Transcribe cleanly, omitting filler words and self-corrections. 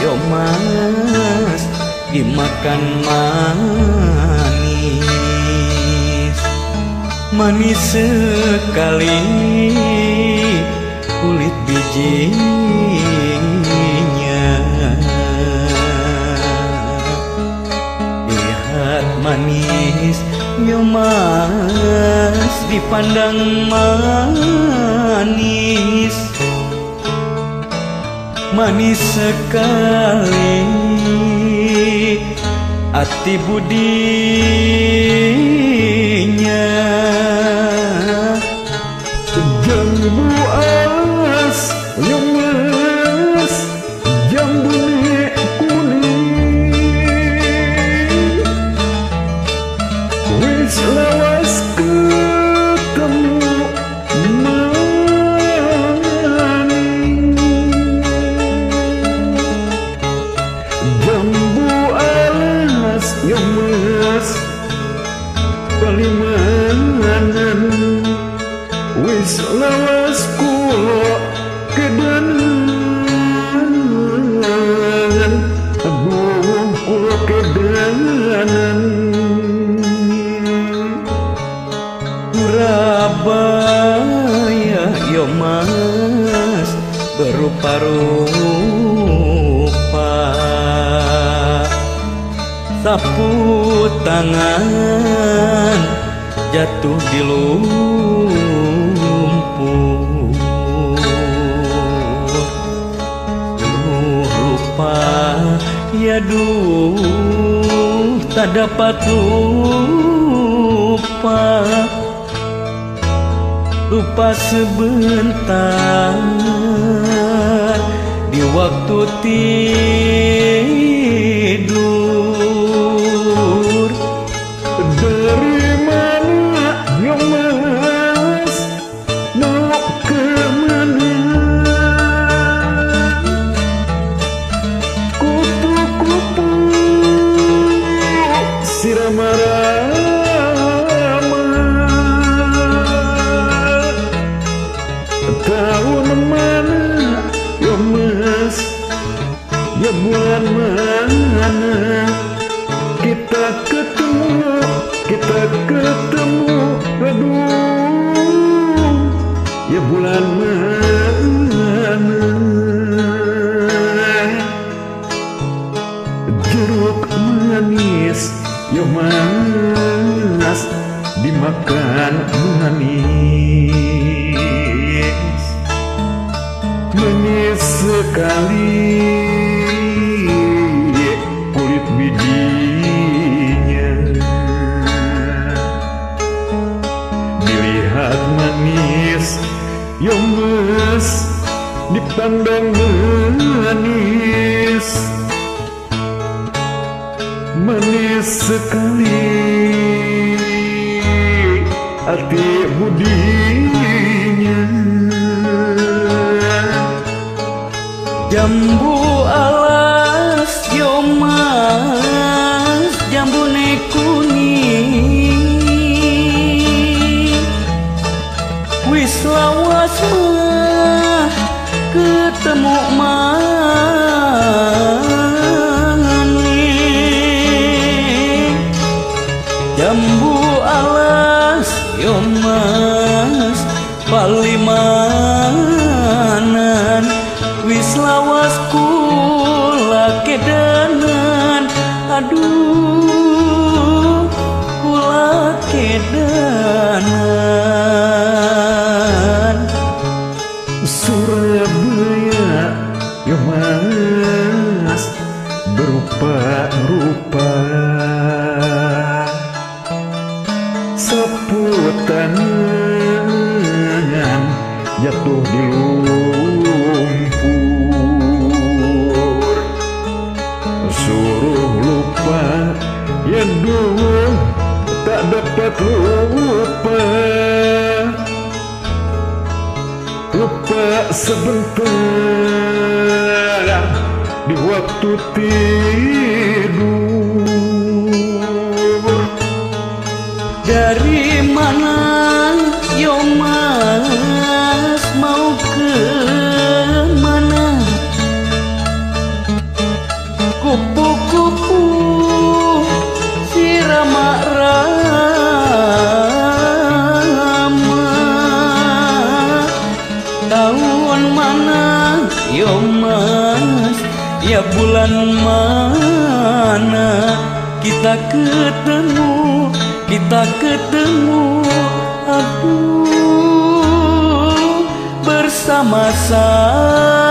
yo mas dimakan manis. Manis sekali kulit bijinya. Lihat manis yo mas dipandang manis. Manis sekali hati budinya. Jambu alas yo mas, jambu kuning, wis lawas ketemu jambu alas yo mas palimanan, wis lawas kula kedanan, aduh kula kedanan. Surabaya yo mas berupa-rupa, sapu tangan jatuh di lumpur. Lupa ya duh tak dapat lupa. Lupa sebentar di waktu tidur. Dari mana yo mas mau kemana? Kupu-kupu sirama-rama, tahun mana yo mas, ya bulan mana kita ketemu, kita ketemu, aduh ya bulan mana. Jeruk manis yo mas dimakan manis. Manis sekali kulit bijinya. Dilihat manis yo mas dipandang manis. Manis sekali hati budinya. Jambu alas yo mas jambune kuning, wis lawas mah ketemu manis. Jambu alas yo mas palimanan, wis lawas kula kedanan, aduh kula kedanan. Surabaya yo mas berupa-rupa, sapu tangan jatuh di lumpur. Suruh lupa ya duh tak dapat lupa. Lupa sebentar di waktu tidur. Dari mana yo mas mau ke mana? Yo mas, ya bulan mana kita ketemu, kita ketemu. Aduh, bersama-sama